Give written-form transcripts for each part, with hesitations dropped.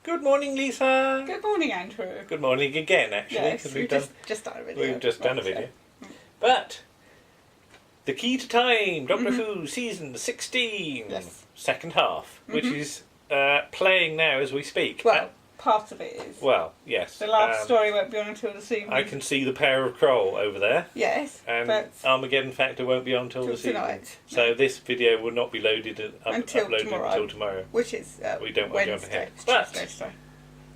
Good morning, Lisa. Good morning, Andrew. Good morning again, actually. Yes, we've just done a video. We've just done a video. But The Key to Time, Doctor Who Season 16, second half, which is playing now as we speak. Well, part of it is. Well, yes. The last story won't be on until this evening. I can see the pair of Kroll over there. Yes, and but Armageddon Factor won't be on until this evening. Tonight. So this video will not be loaded until uploaded tomorrow. Which is we don't want to jump Wednesday. ahead. It's But Tuesday, so.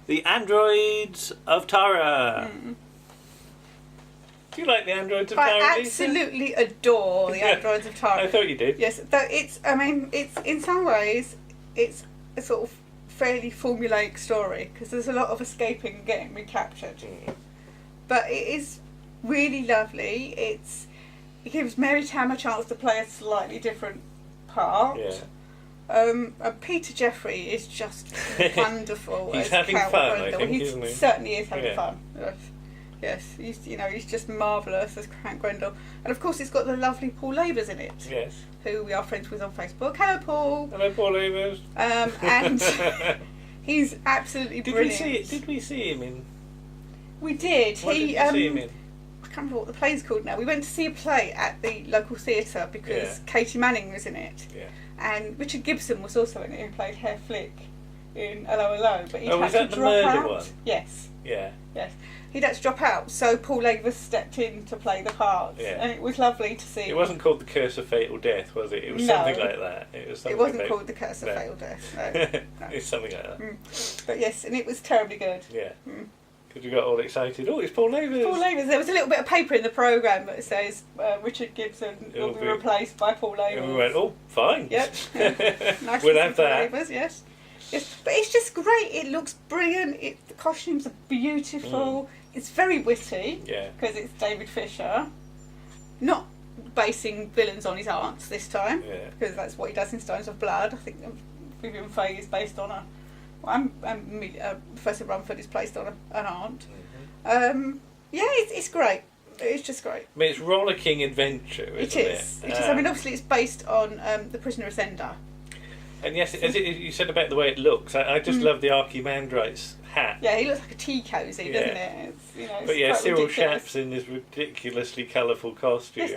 the androids of Tara. Do you like the androids of Tara? I absolutely adore the androids of Tara. I thought you did. Yes, though it's in some ways it's a sort of fairly formulaic story because there's a lot of escaping and getting recaptured. But it is really lovely. It gives Mary Tam a chance to play a slightly different part. Yeah. And Peter Jeffrey is just wonderful. He's as having Count fun, Grendel. I think, He isn't he? certainly is having Yeah. fun. Yes, he's just marvellous as Count Grendel, and of course it's got the lovely Paul Labers in it. Yes. Who we are friends with on Facebook. Hello, Paul. Hello, Paul Evers. And he's absolutely brilliant. Did we see him in? We did. What did we see him in? I can't remember what the play's called now. We went to see a play at the local theatre because Katie Manning was in it. Yeah. And Richard Gibson was also in it, who played Herr Flick in Hello Hello, but he'd was had that to the drop murder out. one? Yes. Yeah. Yes. He'd had to drop out, so Paul Labers stepped in to play the part. Yeah. And it was lovely to see. It wasn't called The Curse of Fatal Death, was it? It was No. something like that. It wasn't called The Curse of Fatal Death. No. It's something like that. But yes, and it was terribly good. Yeah. Because we got all excited. Oh, it's Paul Labers. Paul Labers. There was a little bit of paper in the programme that says Richard Gibson will be replaced by Paul Labers. And we went, oh, fine. Yep. Nice We'll to have see Paul that. Labers, yes. Yes, but it's just great. It looks brilliant. The costumes are beautiful. It's very witty. Yeah. Because it's David Fisher. Not basing villains on his aunts this time. Yeah. Because that's what he does in Stones of Blood. I think Vivian Fay is based on a... Professor Rumford is based on an aunt. Yeah, it's great. It's just great. I mean, it's rollicking adventure, isn't it? It is. I mean, obviously it's based on The Prisoner of Zenda. And yes, as you said about the way it looks, I just love the Archimandrite's hat. Yeah, he looks like a tea cosy, doesn't it? It's, but yeah, quite Cyril ridiculous. Shap's in this ridiculously colourful costume. Yes,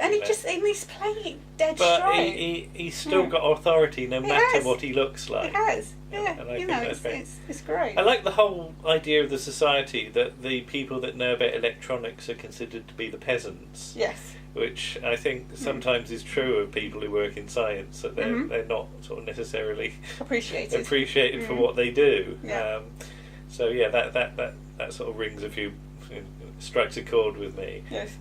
and he's playing it dead but straight. he's still got authority no matter what he looks like. He has, yeah. And I think that's great. It's great. I like the whole idea of the society that the people that know about electronics are considered to be the peasants. Yes. Which I think sometimes is true of people who work in science, that they're not sort of necessarily appreciated for what they do. Yeah. So yeah, that sort of rings strikes a chord with me. Yes.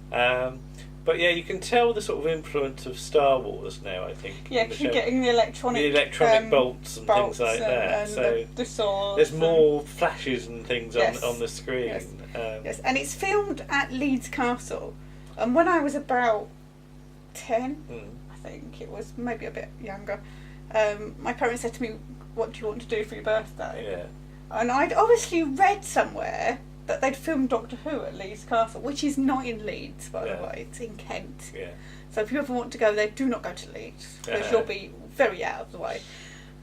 But yeah, you can tell the sort of influence of Star Wars now, I think. Yeah, because you're getting the electronic bolts and things like that. And so the swords. there's more flashes and things on the screen. Yes. Yes, and it's filmed at Leeds Castle. And when I was about 10, I think it was, maybe a bit younger, my parents said to me, "What do you want to do for your birthday?" Yeah. And I'd obviously read somewhere that they'd filmed Doctor Who at Leeds Castle, which is not in Leeds, by the way, it's in Kent. Yeah. So if you ever want to go there, do not go to Leeds, because you'll be very out of the way.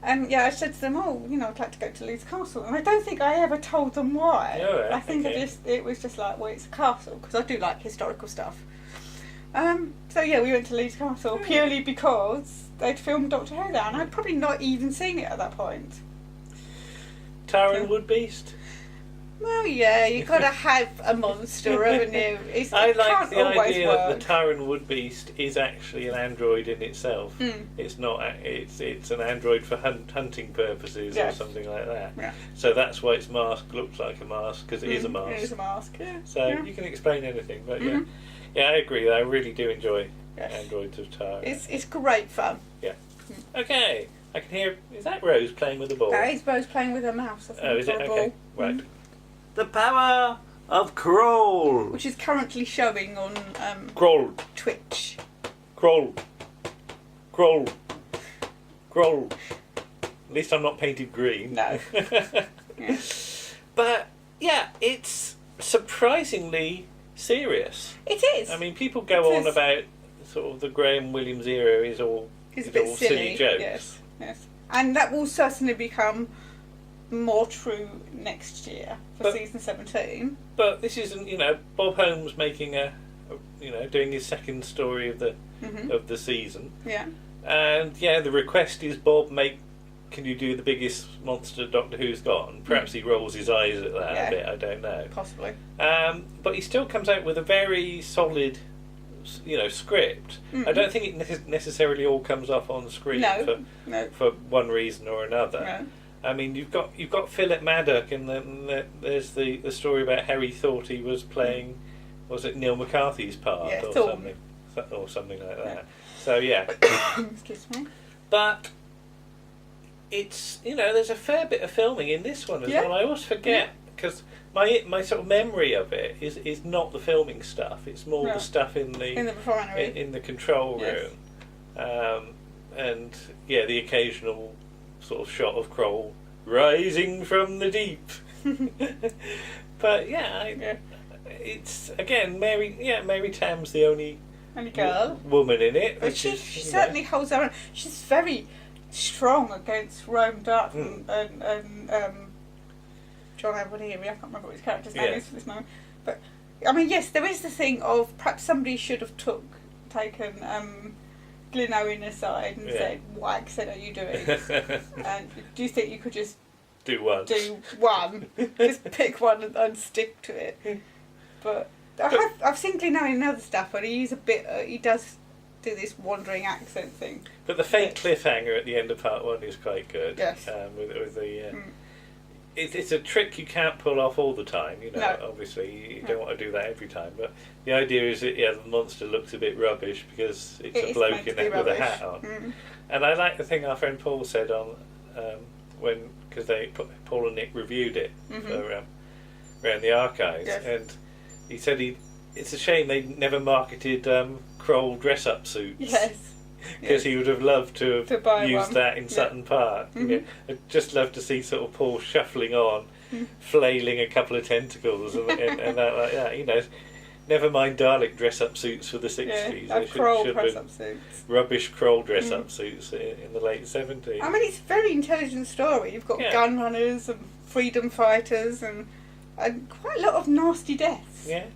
And yeah, I said to them, I'd like to go to Leeds Castle. And I don't think I ever told them why. Right, I think it was just like, well, it's a castle, because I do like historical stuff. So yeah, we went to Leeds Castle purely because they'd filmed Doctor Who there, and I'd probably not even seen it at that point. Taran Woodbeast? Well, yeah, you've got to have a monster, haven't you? I like the idea that the Taran Woodbeast is actually an android in itself. It's not. It's an android for hunting purposes or something like that. Yeah. So that's why its mask looks like a mask, because it is a mask. It is a mask. Yeah. So you can explain anything, but yeah, I agree. I really do enjoy Androids of Tara. It's great fun. Yeah. Okay, I can hear. Is that Rose playing with the ball? That is Rose playing with a mouse. I think, Is it? or a Okay. ball. Right. The power of Kroll. Which is currently showing on Kroll. Twitch. Kroll. Kroll. Kroll. At least I'm not painted green. No. Yeah. But yeah, it's surprisingly serious. It is. I mean, people go on about sort of the Graham Williams era is all a bit silly jokes. Yes. And that will certainly become more true next year for season 17. But this isn't, Bob Holmes making doing his second story of the season. Yeah. And the request is, Bob, can you do the biggest monster Doctor Who's got? And perhaps he rolls his eyes at that a bit, I don't know. Possibly. But he still comes out with a very solid, script. I don't think it necessarily all comes off on screen for one reason or another. No. I mean, you've got Philip Maddock, and then there's the story about Harry thought he was playing, was it Neil McCarthy's part or something like that. Yeah. So Excuse me. But it's there's a fair bit of filming in this one as well. I always forget because my sort of memory of it is not the filming stuff. It's more the stuff in the refinery, in the control room, and the occasional sort of shot of Kroll rising from the deep. But it's again Mary Tamm's the only girl woman in it. But she certainly holds her own. She's very strong against Rome Duck and John Aberdeen. I can't remember what his character's name is for this moment. But I mean, yes, there is the thing of perhaps somebody should have taken Glyn Owen aside and said, "What accent are you doing? And do you think you could just do one? Just pick one and stick to it." But I've seen Glyn Owen in other stuff, and he does do this wandering accent thing. But the faint cliffhanger at the end of part one is quite good. Yes. With the it's a trick you can't pull off all the time. Obviously you don't want to do that every time. But the idea is that the monster looks a bit rubbish because it's a bloke in it with a hat on. And I like the thing our friend Paul said on because Paul and Nick reviewed it for around the archives, and he said it's a shame they never marketed Kroll dress-up suits. Yes. Because he would have loved to have used that in Sutton Park. I'd just love to see sort of Paul shuffling on, flailing a couple of tentacles and that like that. Never mind Dalek dress-up suits for the 60s. Yeah, Kroll dress-up suits. Rubbish Kroll dress-up suits in the late 70s. I mean, it's a very intelligent story. You've got gun runners and freedom fighters and quite a lot of nasty deaths. Yeah.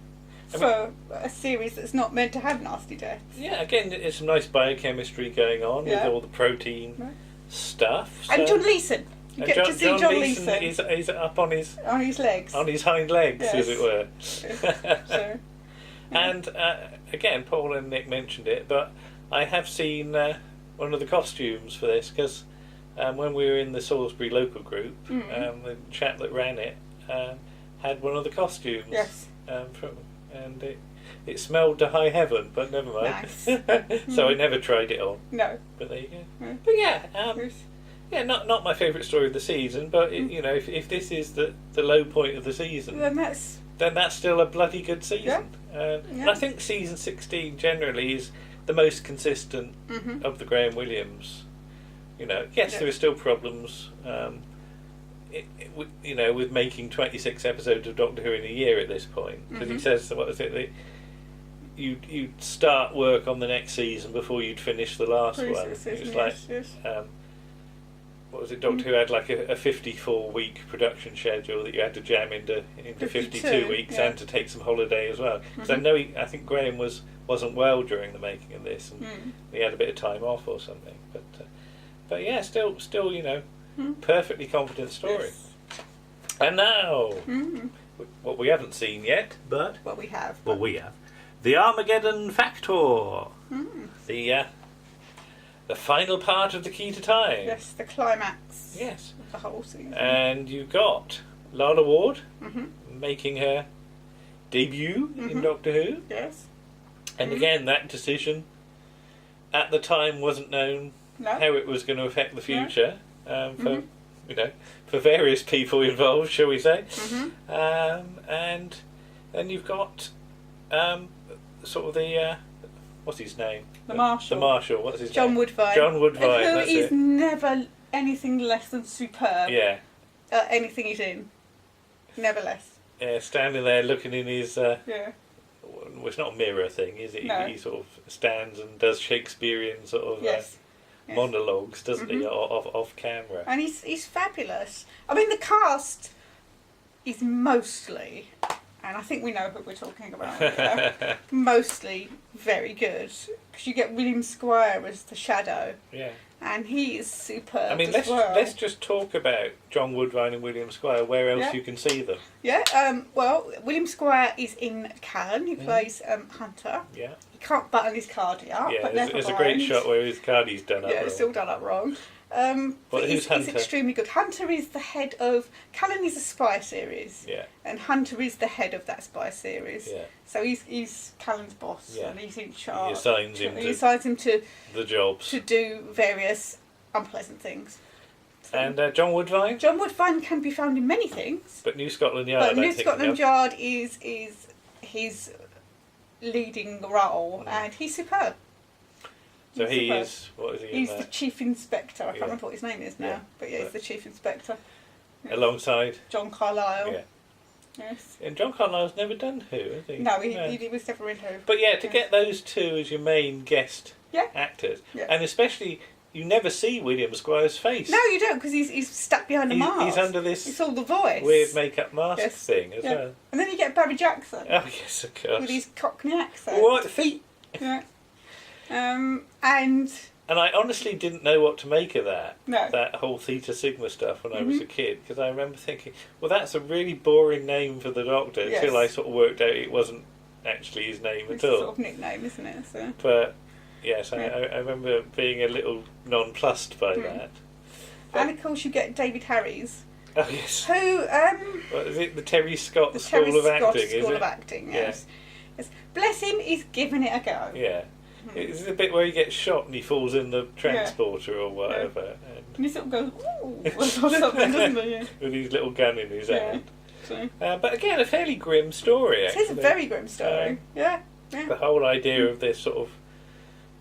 For a series that's not meant to have nasty deaths. Yeah, again, there's some nice biochemistry going on with all the protein stuff. And John Leeson. You get to see John Leeson. He's up on his legs. On his hind legs, as it were. So, and again, Paul and Nick mentioned it, but I have seen one of the costumes for this, because when we were in the Salisbury local group, the chap that ran it had one of the costumes. Yes. And it smelled to high heaven, but never mind. Nice. So I never tried it on. No. But there you go. But not my favourite story of the season, but if this is the low point of the season, then that's still a bloody good season. And I think season 16 generally is the most consistent of the Graham Williams. Yes, there are still problems. With making 26 episodes of Doctor Who in a year at this point, because he says, what is it? You'd start work on the next season before you'd finish the last one. It was what was it? Doctor Who had like a 54-week production schedule that you had to jam into 52 weeks and to take some holiday as well. Because I think Graham wasn't well during the making of this, and he had a bit of time off or something. But yeah, still perfectly competent story. Yes. And now, what we haven't seen yet, but what we have. The Armageddon Factor. The final part of the Key to Time. Yes, the climax. Yes. Of the whole season. And you've got Lala Ward making her debut in Doctor Who. Yes. And again, that decision at the time wasn't known how it was going to affect the future. For various people involved, shall we say. And then you've got sort of the what's his name? The Marshal. What's his John name? Woodvine. John Woodvine. Who that's is it. never anything less than superb. Yeah. Anything he's in. Never less. Yeah, standing there looking in his. Well, it's not a mirror thing, is it? No. He sort of stands and does Shakespearean sort of. Yes. monologues, doesn't he, off camera? And he's fabulous. I mean, the cast is mostly, and I think we know who we're talking about here, mostly very good. Because you get William Squire as the Shadow. Yeah. And he is superb. I mean, let's just talk about John Woodvine and William Squire. Where else you can see them? Yeah. Well, William Squire is in Callan. He plays Hunter. Yeah. He can't button his cardi up. Yeah. But There's a great shot where his cardi's done up. Yeah, it's still done up wrong. But who's Hunter? He's extremely good. Hunter is the head of... Callan is a spy series. Yeah. And Hunter is the head of that spy series. Yeah. So he's Callan's boss, and he's in charge. He assigns him to the jobs. To do various unpleasant things. So, and John Woodvine? John Woodvine can be found in many things. But New Scotland Yard, But New Scotland Yard is his leading role, and he's superb. So he is, what is he? He's the chief inspector. I can't remember what his name is now, but he's the chief inspector. Alongside John Carlyle. Yeah. Yes. And John Carlyle's never done Who, has he? No, he was never in Who. But to get those two as your main guest actors, and especially you never see William Squire's face. No, you don't, because he's stuck behind a mask. He's under this. It's all the voice. Weird makap mask thing as well. And then you get Barry Jackson. Oh yes, of course. With his Cockney accent. All right, feet. Yeah. And I honestly didn't know what to make of that. No. That whole Theta Sigma stuff when I was a kid, because I remember thinking, well, that's a really boring name for the Doctor, until I sort of worked out it wasn't actually his name it's at all. It's a sort of nickname, isn't it? So. But yes, I remember being a little nonplussed by that. And of course, you get David Harries. Oh yes. Who? What is it? The Terry Scott School of Acting, is it? Acting. Yes. Yes. Bless him, he's giving it a go. Yeah. It's the bit where he gets shot and he falls in the transporter or whatever. And he sort of goes, ooh, or something, doesn't he? Yeah. With his little gun in his hand. So. But again, a fairly grim story, actually. It is a very grim story. Yeah. The whole idea of this sort of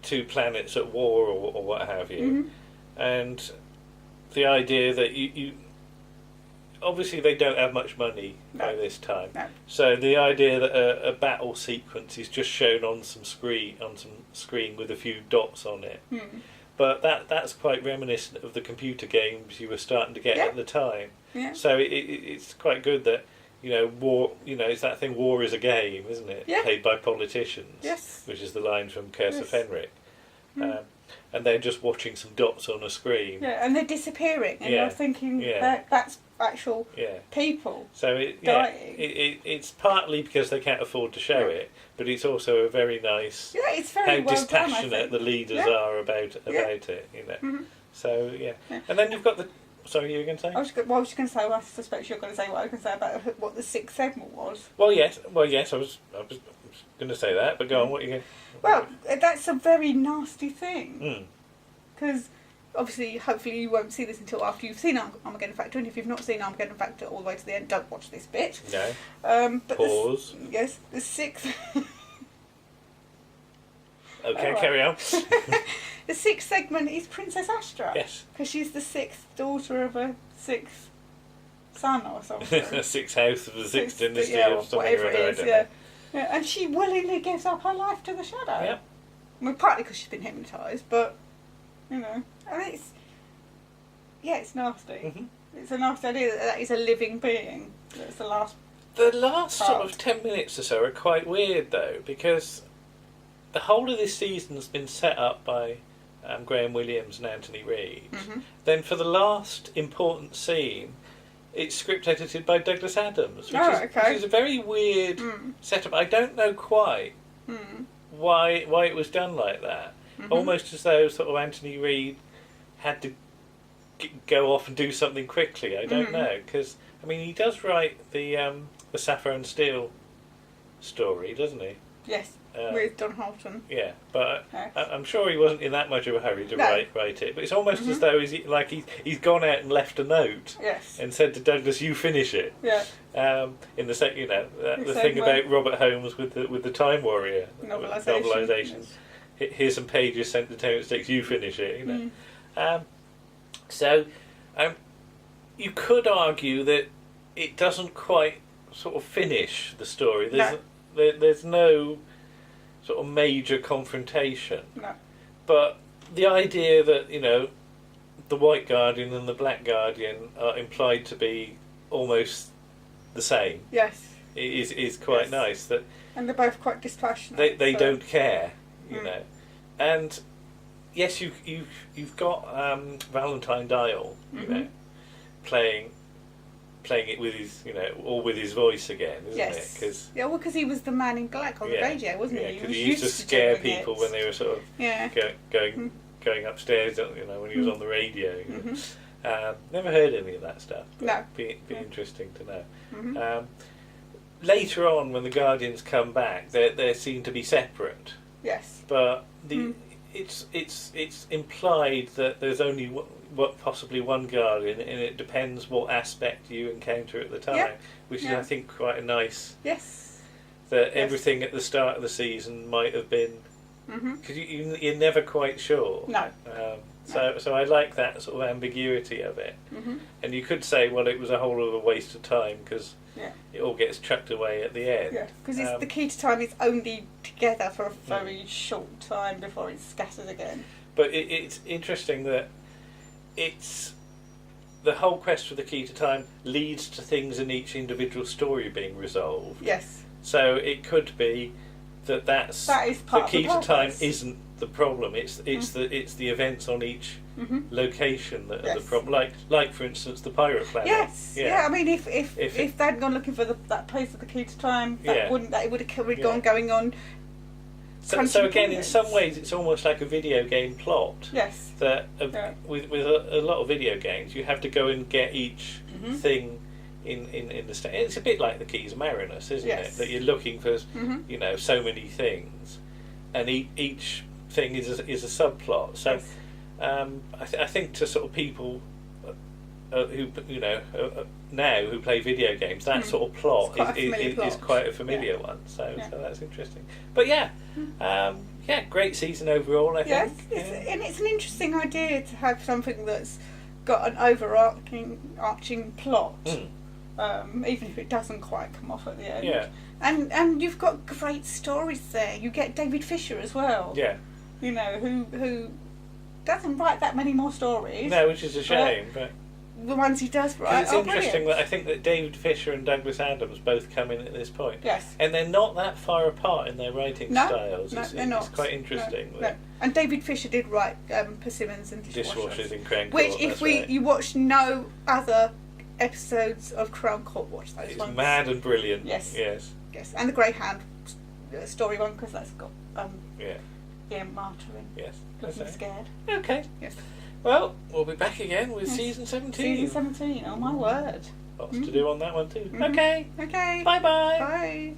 two planets at war or what have you. And the idea that you obviously they don't have much money by this time. No. So the idea that a battle sequence is just shown on some screen with a few dots on it. But that's quite reminiscent of the computer games you were starting to get at the time. Yeah. So it's quite good that war. It's that thing. War is a game, isn't it? Yeah. Played by politicians. Yes. Which is the line from Curse of Fenric. And they're just watching some dots on a screen. Yeah, and they're disappearing, and you're thinking that's actual people. So it's partly because they can't afford to show it, but it's also a very nice. Yeah, it's very how well dispassionate done, I think. the leaders are about it. So and then you've got the. Sorry, you were going to say? I was going to say. Well, I suspect you're going to say what I was going to say about what the sixth segment was. Well, yes. I was going to say that, but go on. What are you going? Well, that's a very nasty thing. Because obviously, hopefully, you won't see this until after you've seen Armageddon Factor, and if you've not seen Armageddon Factor all the way to the end, don't watch this bit. No. But Pause. The sixth. Okay, carry on. The sixth segment is Princess Astra. Yes. Because she's the sixth daughter of a sixth son or something. Sixth house of the sixth dynasty or something whatever or other, it is, yeah. And she willingly gives up her life to the Shadow. Yep. Well, partly because she's been hypnotised, but, I mean, it's nasty. It's a nasty idea that is a living being. That's the last sort of 10 minutes or so are quite weird, though, because the whole of this season's been set up by Graham Williams and Anthony Reid. Then for the last important scene, it's script edited by Douglas Adams, which is a very weird setup. I don't know quite why it was done like that. Almost as though sort of Anthony Reid had to go off and do something quickly. I don't know, because I mean he does write the Sapphire and Steel story, doesn't he? Yes. With Don Holton. Yeah, but I'm sure he wasn't in that much of a hurry to write it. But it's almost as though he's gone out and left a note and said to Douglas, "You finish it." Yeah. In the the thing about Robert Holmes with the Time Warrior novelisation. Here's some pages sent to Terence Dicks. You finish it. So you could argue that it doesn't quite sort of finish the story. There's no sort of major confrontation. No. But the idea that, you know, the White Guardian and the Black Guardian are implied to be almost the same. Yes. Is quite nice. That, and they're both quite dispassionate. They don't care, you know. And yes, you've got Valentine Dial, you know, playing it with his, you know, all with his voice again, isn't it? Cause, because he was the man in black on the radio, wasn't he? Because he used to scare people when they were sort of going upstairs, you know, when he was on the radio. You know. Never heard any of that stuff. No. Be interesting to know. Later on, when the Guardians come back, they seem to be separate. Yes. But it's implied that there's only possibly one Guardian, and it depends what aspect you encounter at the time, which is, I think, quite a nice. Yes. That everything at the start of the season might have been, because you're never quite sure. No. So I like that sort of ambiguity of it. And you could say, well, it was a whole of a waste of time because it all gets chucked away at the end. Yeah, because the key to time is only together for a very short time before it's scattered again. But it's interesting that it's the whole quest for the key to time leads to things in each individual story being resolved. Yes. So it could be that is part the key to time isn't the problem. It's the events on each location that are the problem. Like for instance the pirate planet. Yes. Yeah. I mean, if they'd gone looking for that place for the key to time, it would have gone going on. So again, in some ways, it's almost like a video game plot. Yes. That with a lot of video games, you have to go and get each thing in the state. It's a bit like the Keys of Marinus, isn't it? That you're looking for, you know, so many things, and each thing is a subplot. So I think to sort of people who you know now who play video games, that sort of plot is quite a familiar one. So that's interesting. But great season overall, I think. And it's an interesting idea to have something that's got an overarching plot, even if it doesn't quite come off at the end. Yeah. And you've got great stories there. You get David Fisher as well. Yeah. You know, who doesn't write that many more stories. No, which is a shame, but the ones he does write. It's interesting that I think that David Fisher and Douglas Adams both come in at this point. Yes. And they're not that far apart in their writing styles. No, they're not. It's quite interesting. No. And David Fisher did write Persimmons and Dishwashers in Crown Court. Which, if you watch no other episodes of Crown Court, watch those ones. It's mad and brilliant. Yes. Yes. Yes. And the Greyhound story one, because that's got Ian Marter in. Yes. Looking scared. Okay. Yes. Well, we'll be back again with season 17. Season 17, oh my word. Lots to do on that one too. Okay. Okay. Bye-bye. Bye.